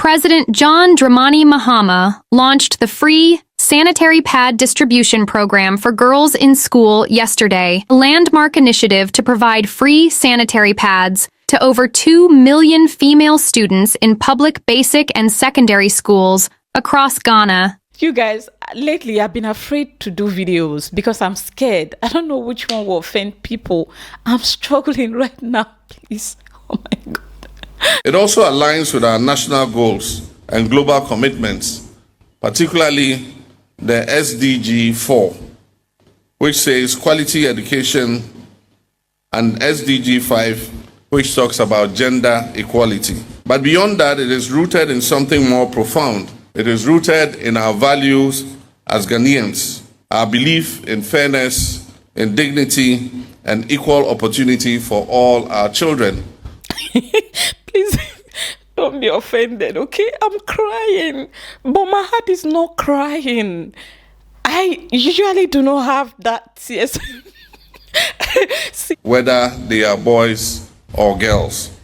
President John Dramani Mahama launched the free sanitary pad distribution program for girls in school yesterday, a landmark initiative to provide free sanitary pads to over 2 million female students in public basic and secondary schools across Ghana. You guys, lately I've been afraid to do videos because I'm scared. I don't know which one will offend people. I'm struggling right now, please. Oh my God. It also aligns with our national goals and global commitments, particularly the SDG 4, which says quality education, and SDG 5, which talks about gender equality. But beyond that, it is rooted in something more profound. It is rooted in our values as Ghanaians, our belief in fairness, in dignity, and equal opportunity for all our children. Please don't be offended, okay? I'm crying, but my heart is not crying. I usually do not have that tears. Whether they are boys or girls.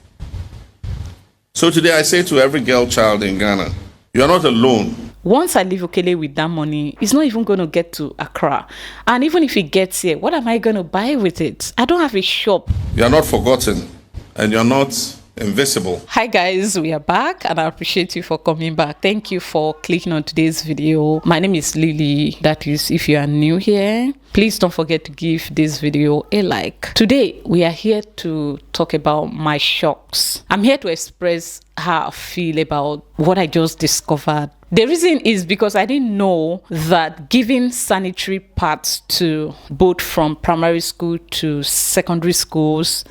So today I say to every girl child in Ghana, you are not alone. Once I leave Okele with that money, it's not even going to get to Accra. And even if it gets here, what am I going to buy with it? I don't have a shop. You are not forgotten, and you're not invisible. Hi guys, we are back and I appreciate you for coming back. Thank you for clicking on today's video. My name is Lily. That is, if you are new here, please don't forget to give this video a like. Today we are here to talk about my shocks. I'm here to express how I feel about what I just discovered. The reason is because I didn't know that giving sanitary pads to both from primary school to secondary schools,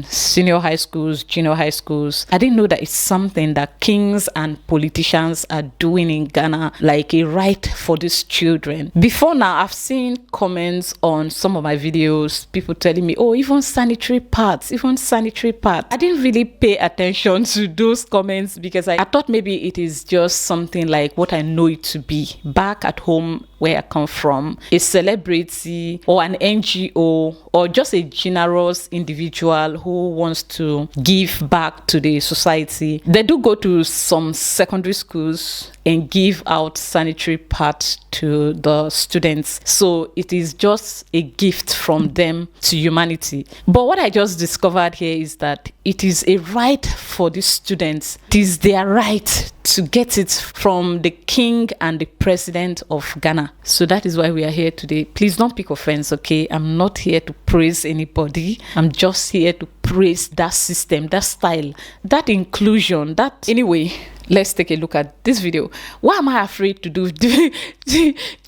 senior high schools, junior high schools, I didn't know that it's something that kings and politicians are doing in Ghana, like a right for these children. Before now, I've seen comments on some of my videos, people telling me, oh, even sanitary pads. I didn't really pay attention to those comments because I thought maybe it is just something like what I know it to be back at home where I come from, a celebrity or an NGO or just a generous individual who wants to give back to the society. They do go to some secondary schools and give out sanitary pads to the students. So it is just a gift from them to humanity. But what I just discovered here is that it is a right for the students. It is their right to get it from the king and the president of Ghana. So that is why we are here today. Please don't pick offense, okay? I'm not here to praise anybody. I'm just here to praise that system, that style, that inclusion, that... Anyway, let's take a look at this video. Why am I afraid to do...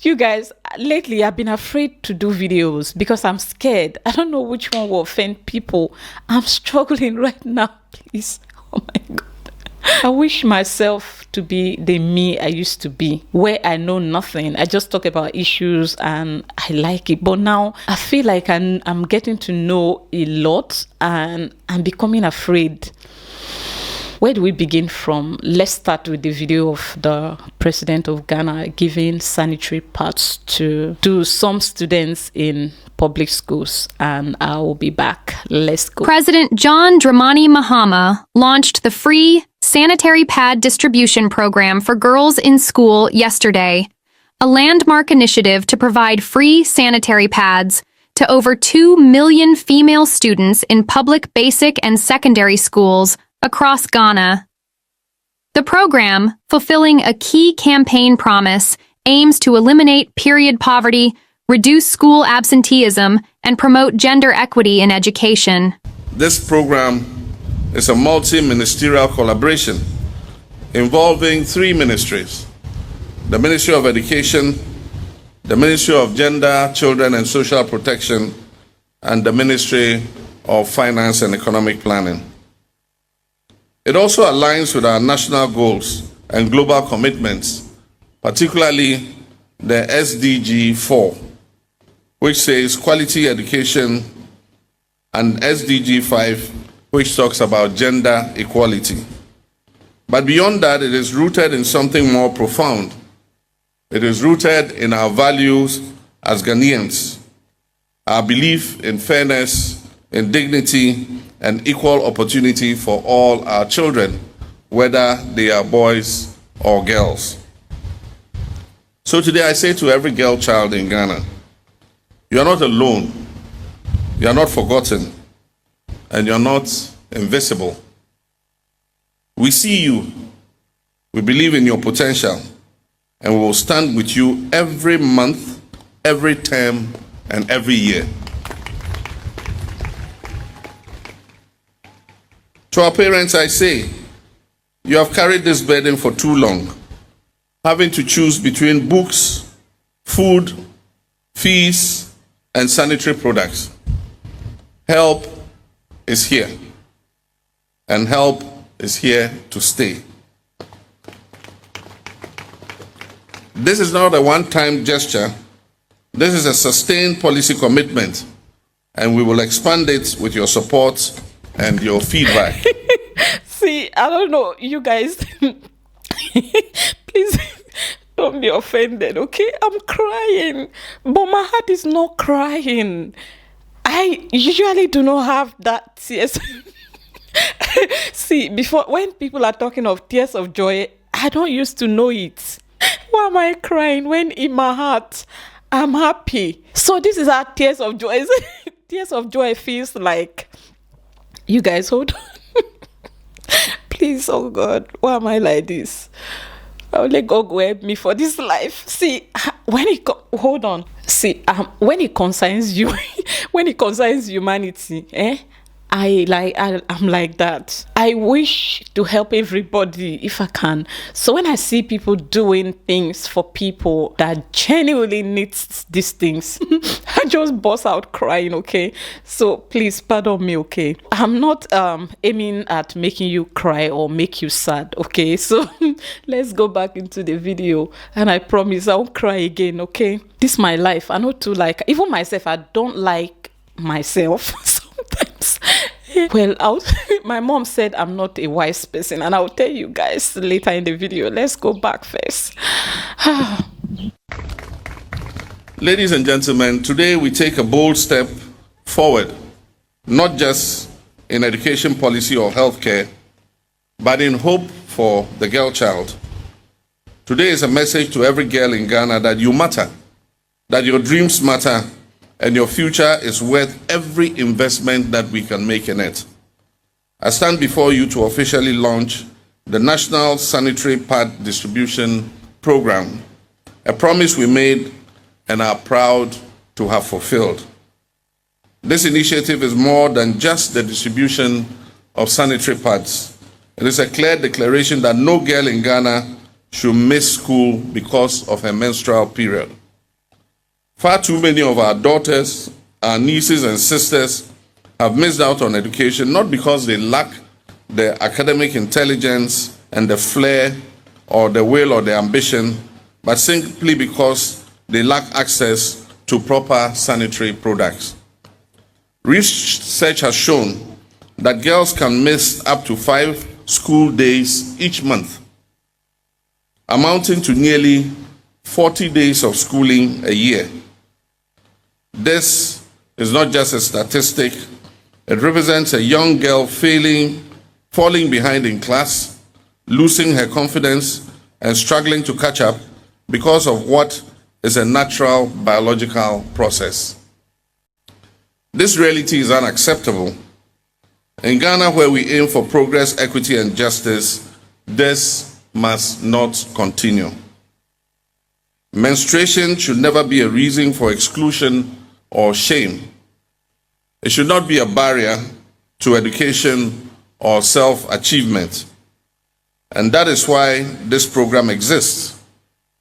You guys, lately I've been afraid to do videos because I'm scared. I don't know which one will offend people. I'm struggling right now, please. Oh my God. I wish myself to be the me I used to be, where I know nothing. I just talk about issues and I like it. But now I feel like I'm getting to know a lot and I'm becoming afraid. Where do we begin from? Let's start with the video of the president of Ghana giving sanitary pads to some students in public schools, and I will be back. Let's go. President John Dramani Mahama launched the free sanitary pad distribution program for girls in school yesterday, a landmark initiative to provide free sanitary pads to over 2 million female students in public basic and secondary schools across Ghana. The program, fulfilling a key campaign promise, aims to eliminate period poverty, reduce school absenteeism, and promote gender equity in education. This program is a multi-ministerial collaboration involving 3 ministries: the Ministry of Education, the Ministry of Gender, Children and Social Protection, and the Ministry of Finance and Economic Planning. It also aligns with our national goals and global commitments, particularly the SDG 4, which says quality education, and SDG 5, which talks about gender equality. But beyond that, it is rooted in something more profound. It is rooted in our values as Ghanaians, our belief in fairness, in dignity, and equal opportunity for all our children, whether they are boys or girls. So today I say to every girl child in Ghana, you are not alone, you are not forgotten, and you are not invisible. We see you, we believe in your potential, and we will stand with you every month, every term, and every year. To our parents, I say, you have carried this burden for too long, having to choose between books, food, fees, and sanitary products. Help is here, and help is here to stay. This is not a one-time gesture. This is a sustained policy commitment, and we will expand it with your support and your feedback. See, I don't know, you guys. Please don't be offended, okay? I'm crying, but my heart is not crying. I usually do not have that tears. See, before, when people are talking of tears of joy, I don't used to know it. Why am I crying when in my heart I'm happy? So this is how tears of joy. Tears of joy feels like. You guys, hold on. Please, oh God, why am I like this? I'll let God go help me for this life. See, when it hold on. See, when it concerns you, when it concerns humanity, I'm like that. I wish to help everybody if I can. So when I see people doing things for people that genuinely needs these things, I just burst out crying, okay? So please pardon me, okay? I'm not aiming at making you cry or make you sad, okay? So let's go back into the video, and I promise I won't cry again, okay? This is my life. I know too, like, even myself, I don't like myself sometimes. Well, my mom said I'm not a wise person, and I'll tell you guys later in the video. Let's go back first. Ladies and gentlemen, today we take a bold step forward, not just in education policy or healthcare, but in hope for the girl child. Today is a message to every girl in Ghana that you matter, that your dreams matter, and your future is worth every investment that we can make in it. I stand before you to officially launch the National Sanitary Pad Distribution Program, a promise we made and are proud to have fulfilled. This initiative is more than just the distribution of sanitary pads. It is a clear declaration that no girl in Ghana should miss school because of her menstrual period. Far too many of our daughters, our nieces and sisters have missed out on education, not because they lack the academic intelligence and the flair or the will or the ambition, but simply because they lack access to proper sanitary products. Research has shown that girls can miss up to 5 school days each month, amounting to nearly 40 days of schooling a year. This is not just a statistic. It represents a young girl falling behind in class, losing her confidence, and struggling to catch up because of what is a natural biological process. This reality is unacceptable. In Ghana, where we aim for progress, equity, and justice, this must not continue. Menstruation should never be a reason for exclusion or shame. It should not be a barrier to education or self-achievement. And that is why this program exists,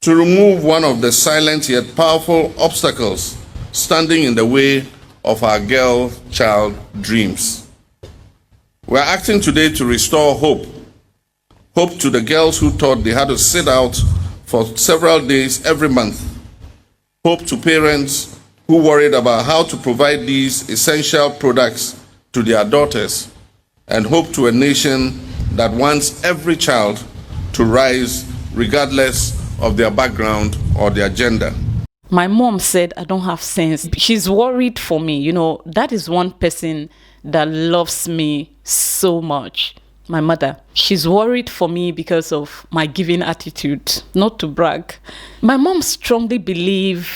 to remove one of the silent yet powerful obstacles standing in the way of our girl child dreams. We are acting today to restore hope. Hope to the girls who thought they had to sit out for several days every month. Hope to parents who worried about how to provide these essential products to their daughters. And hope to a nation that wants every child to rise regardless of their background or their gender. My mom said I don't have sense. She's worried for me. You know, that is one person that loves me so much. my mother. She's worried for me because of my giving attitude, not to brag. My mom strongly believes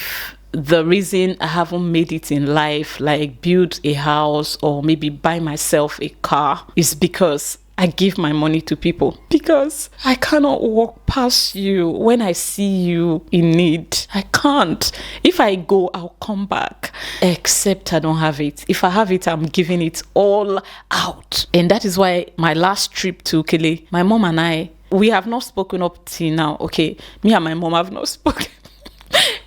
the reason I haven't made it in life, like build a house or maybe buy myself a car, is because I give my money to people. Because I cannot walk past you when I see you in need. I can't. If I go, I'll come back. Except I don't have it. If I have it, I'm giving it all out. And that is why my last trip to Ukele, my mom and I, we have not spoken up till now. Okay, me and my mom have not spoken.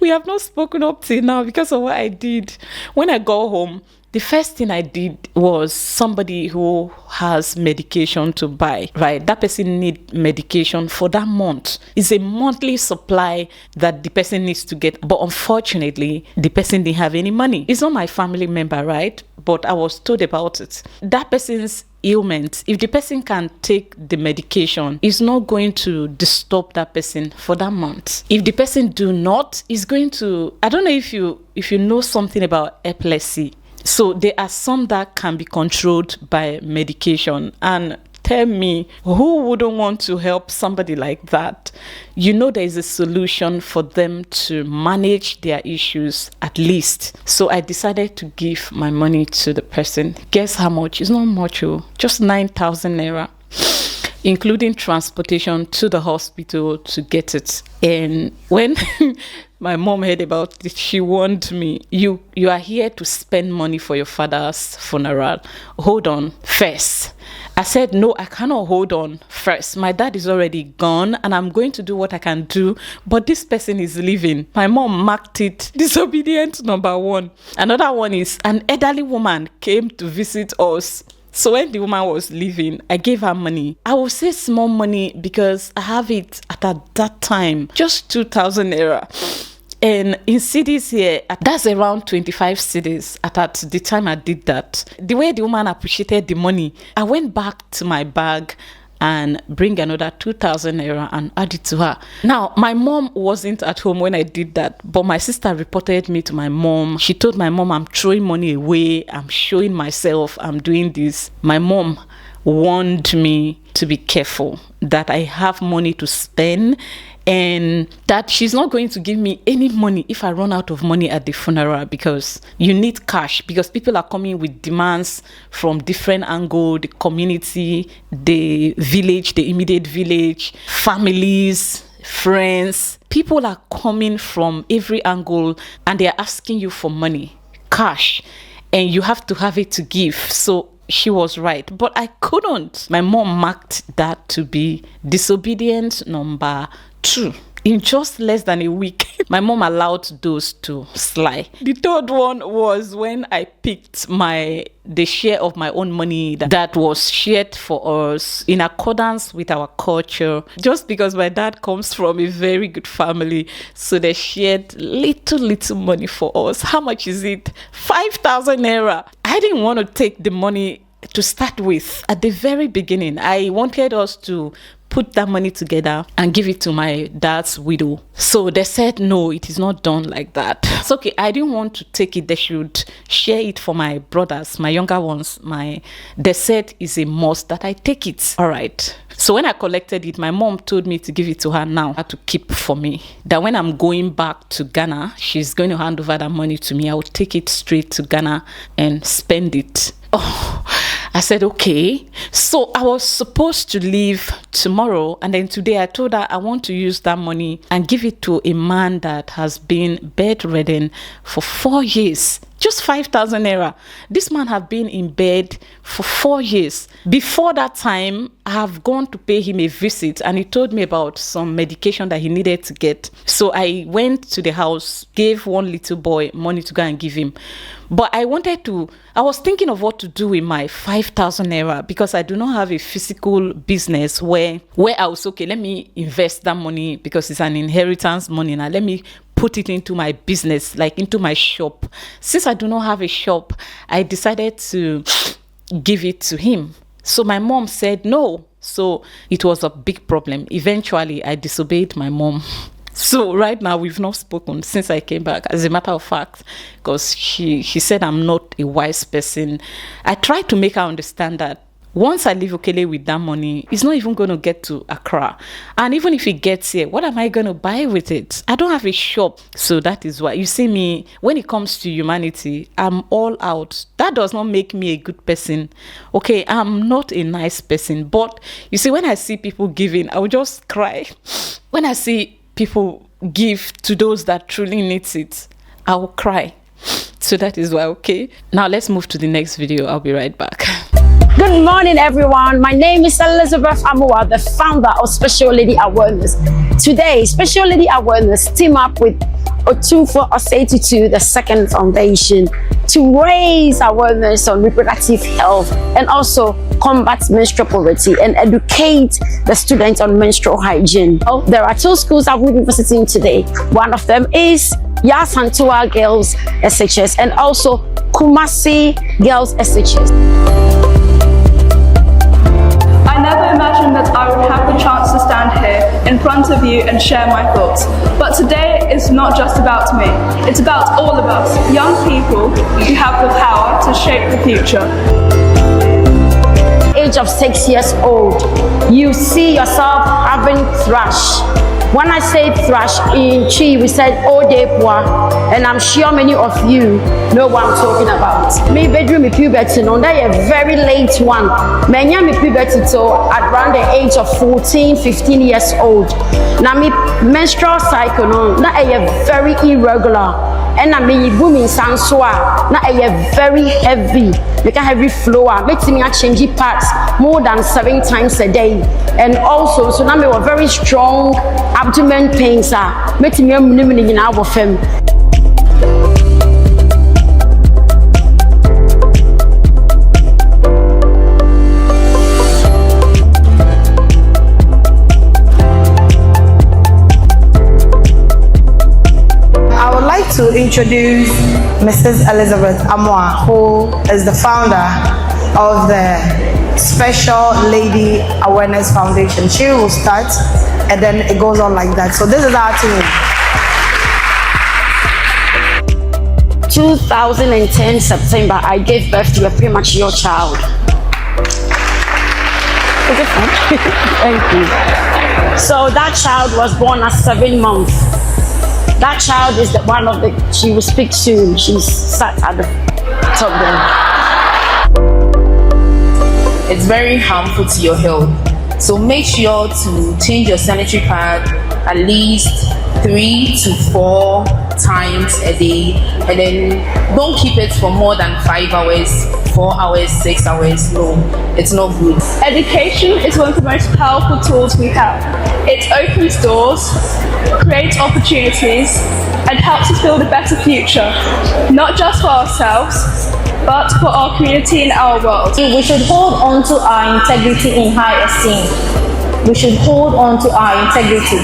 We have not spoken up till now because of what I did. When I got home, the first thing I did was somebody who has medication to buy, right? That person need medication for that month. It's a monthly supply that the person needs to get. But unfortunately, the person didn't have any money. It's not my family member, right? But I was told about it. That person's ailment, if the person can take the medication, it's not going to disturb that person for that month. If the person do not, it's going to, I don't know if you know something about epilepsy. So there are some that can be controlled by medication. And tell me, who wouldn't want to help somebody like that? You know there is a solution for them to manage their issues at least. So I decided to give my money to the person. Guess how much? It's not much, just 9,000 naira. Including transportation to the hospital to get it. And when my mom heard about it, she warned me, you are here to spend money for your father's funeral. Hold on first. I said, no, I cannot hold on first. My dad is already gone and I'm going to do what I can do. But this person is leaving. My mom marked it disobedient number 1. Another one is an elderly woman came to visit us. So when the woman was leaving, I gave her money. I will say small money because I have it at that time, just 2,000 naira. And in cities here, that's around 25 cities at the time I did that. The way the woman appreciated the money, I went back to my bag and bring another 2,000 naira and add it to her. Now, my mom wasn't at home when I did that, but my sister reported me to my mom. She told my mom, I'm throwing money away, I'm showing myself, I'm doing this. My mom warned me to be careful, that I have money to spend and that she's not going to give me any money if I run out of money at the funeral, because you need cash, because people are coming with demands from different angles, the community, the village, the immediate village, families, friends. People are coming from every angle and they're asking you for money, cash, and you have to have it to give. So she was right, but I couldn't. My mom marked that to be disobedient number 2. In just less than a week, my mom allowed those to slide. The third one was when I picked the share of my own money that was shared for us in accordance with our culture. Just because my dad comes from a very good family, so they shared little money for us. How much is it? 5,000 naira. I didn't want to take the money to start with. At the very beginning, I wanted us to put that money together and give it to my dad's widow. So they said, no, it is not done like that. It's okay. I didn't want to take it. They should share it for my brothers, my younger ones. They said it's a must that I take it. All right. So when I collected it, my mom told me to give it to her now, to keep for me. That when I'm going back to Ghana, she's going to hand over that money to me. I will take it straight to Ghana and spend it. Oh, I said, okay. So I was supposed to leave tomorrow. And then today I told her I want to use that money and give it to a man that has been bedridden for 4 years. Just 5,000 naira. This man have been in bed for 4 years. Before that time, I have gone to pay him a visit and he told me about some medication that he needed to get. So I went to the house, gave one little boy money to go and give him. But I was thinking of what to do with my 5,000 naira because I do not have a physical business where I was, okay, let me invest that money because it's an inheritance money now. Let me put it into my business, like into my shop. Since I do not have a shop, I decided to give it to him. So my mom said no. So it was a big problem. Eventually, I disobeyed my mom. So right now, we've not spoken since I came back, as a matter of fact, because she said I'm not a wise person. I tried to make her understand that Once I leave Okele with that money, it's not even going to get to Accra. And even if it gets here, what am I going to buy with it? I don't have a shop. So that is why you see me, when it comes to humanity, I'm all out. That does not make me a good person. Okay, I'm not a nice person. But you see, when I see people giving, I will just cry. When I see people give to those that truly needs it, I will cry. So that is why, okay. Now let's move to the next video. I'll be right back. Good morning, everyone. My name is Elizabeth Amuwa, the founder of Special Lady Awareness. Today, Special Lady Awareness team up with Otufo Osei-Tutu, the Second Foundation, to raise awareness on reproductive health and also combat menstrual poverty and educate the students on menstrual hygiene. There are two schools I'll be visiting today. One of them is Yasantua Girls SHS and also Kumasi Girls SHS. I never imagined that I would have the chance to stand here in front of you and share my thoughts. But today is not just about me. It's about all of us, young people who have the power to shape the future. Age of 6 years old, you see yourself having thrush. When I say thrush, in Chi we said Odepwa, and I'm sure many of you know what I'm talking about. Me bedroom me puberty, no, that a very late one. Many me puberty so at around the age of 14, 15 years old. Now me menstrual cycle, no, that a very irregular. And I mean booming sanswa, now a very heavy, like a heavy flow. Makes me change parts more than 7 times a day. And also, so now me were very strong abdomen pains are making me in our fem. I would like to introduce Mrs. Elizabeth Amuwa, who is the founder of the Special Lady Awareness Foundation. She will start and then it goes on like that. So this is our team. 2010 September, I gave birth to a premature child. Is it fun? Thank you. So that child was born at 7 months. That child is the one of the, she will speak soon. She's sat at the top there. It's very harmful to your health. So make sure to change your sanitary pad at least 3 to 4 times a day, and then don't keep it for more than 5 hours, 4 hours, 6 hours. No, it's not good. Education is one of the most powerful tools we have. It opens doors, creates opportunities, and helps us build a better future, not just for ourselves, but for our community and our world. We should hold on to our integrity in high esteem. We should hold on to our integrity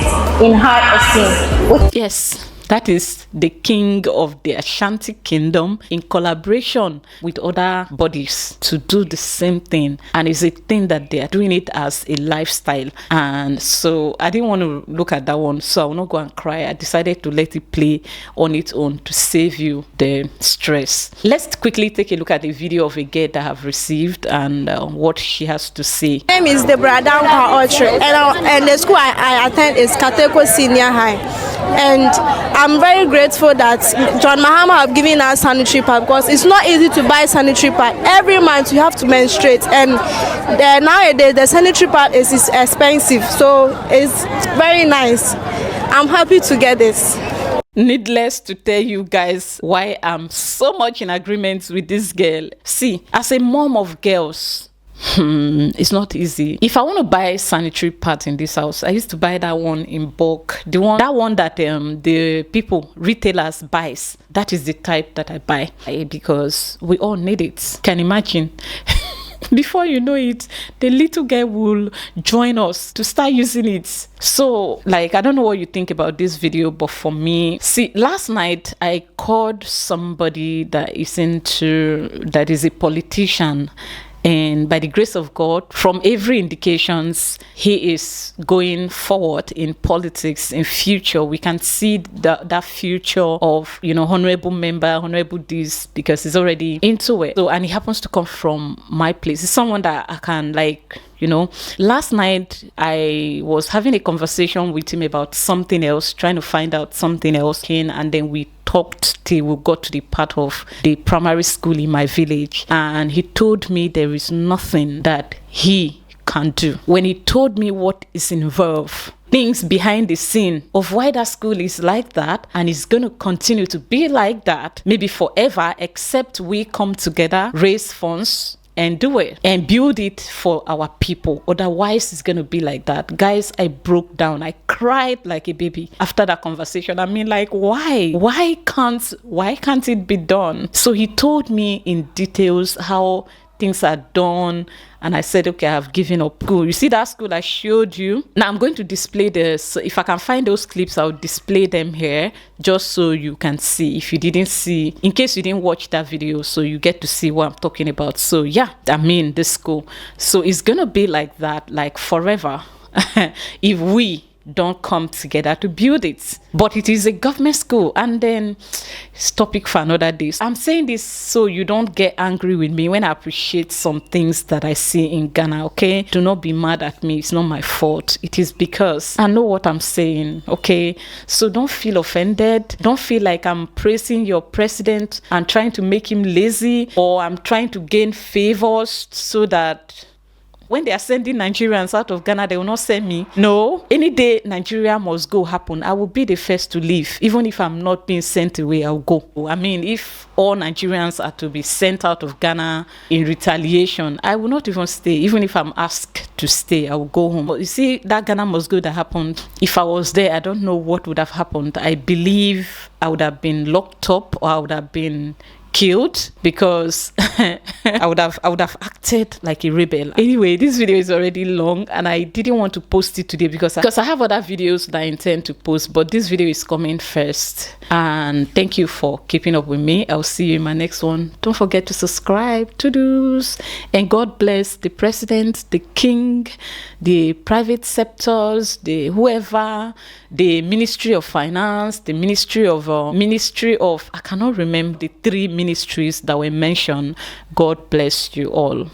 in high esteem. Yes, that is the king of the Ashanti Kingdom in collaboration with other bodies to do the same thing. And it's a thing that they are doing it as a lifestyle. And so I didn't want to look at that one, so I will not go and cry. I decided to let it play on its own to save you the stress. Let's quickly take a look at the video of a girl that I have received and what she has to say. My name is Deborah Dankwa Otre, and the school I attend is Kateko Senior High. And I'm very grateful that John Mahama have given us sanitary pad, because it's not easy to buy sanitary pad. Every month you have to menstruate, and nowadays the sanitary pad is expensive, so it's very nice. I'm happy to get this. Needless to tell you guys why I'm so much in agreement with this girl. See, as a mom of girls, it's not easy. If I want to buy sanitary pads in this house, I used to buy that one in bulk. That one that the retailers buys. That is the type that I buy, because we all need it. Can imagine. Before you know it, the little girl will join us to start using it. So, like, I don't know what you think about this video, but for me, see, last night I called somebody that is a politician, And by the grace of God, from every indications, he is going forward in politics in future. We can see that future of, honorable member, honorable this, because he's already into it. So, and he happens to come from my place. He's someone that I can last night I was having a conversation with him about something else, trying to find out something else, and then we talked till we got to the part of the primary school in my village, and he told me there is nothing that he can do. When he told me what is involved, things behind the scene of why that school is like that, and it's going to continue to be like that maybe forever, except we come together, raise funds, and do it and build it for our people. Otherwise, it's going to be like that. Guys, I broke down. I cried like a baby after that conversation. I mean, like, why can't it be done? So he told me in details how things are done, and I said, okay, I have given up. Cool. You see that school I showed you? Now I'm going to display this. If I can find those clips, I'll display them here just so you can see. If you didn't see, in case you didn't watch that video, so you get to see what I'm talking about. So yeah, I mean, this school. So it's gonna be like that, like forever, if we don't come together to build it. But it is a government school, and then it's topic for another day. I'm saying this so you don't get angry with me when I appreciate some things that I see in Ghana, okay? Do not be mad at me. It's not my fault. It is because I know what I'm saying, okay? So don't feel offended. Don't feel like I'm praising your president and trying to make him lazy, or I'm trying to gain favors so that when they are sending Nigerians out of Ghana, they will not send me. No, any day Nigeria must go happen, I will be the first to leave. Even if I'm not being sent away, I'll go. I mean, if all Nigerians are to be sent out of Ghana in retaliation, I will not even stay. Even if I'm asked to stay, I will go home. But you see, that Ghana must go that happened. If I was there, I don't know what would have happened. I believe I would have been locked up, or I would have been killed, because I would have acted like a rebel. Anyway, this video is already long, and I didn't want to post it today because I have other videos that I intend to post, but this video is coming first. And thank you for keeping up with me. I'll see you in my next one. Don't forget to subscribe, to-dos, and God bless the president, the king, the private sectors, the whoever, the Ministry of Finance, the Ministry of I cannot remember the three ministries that were mentioned. God bless you all.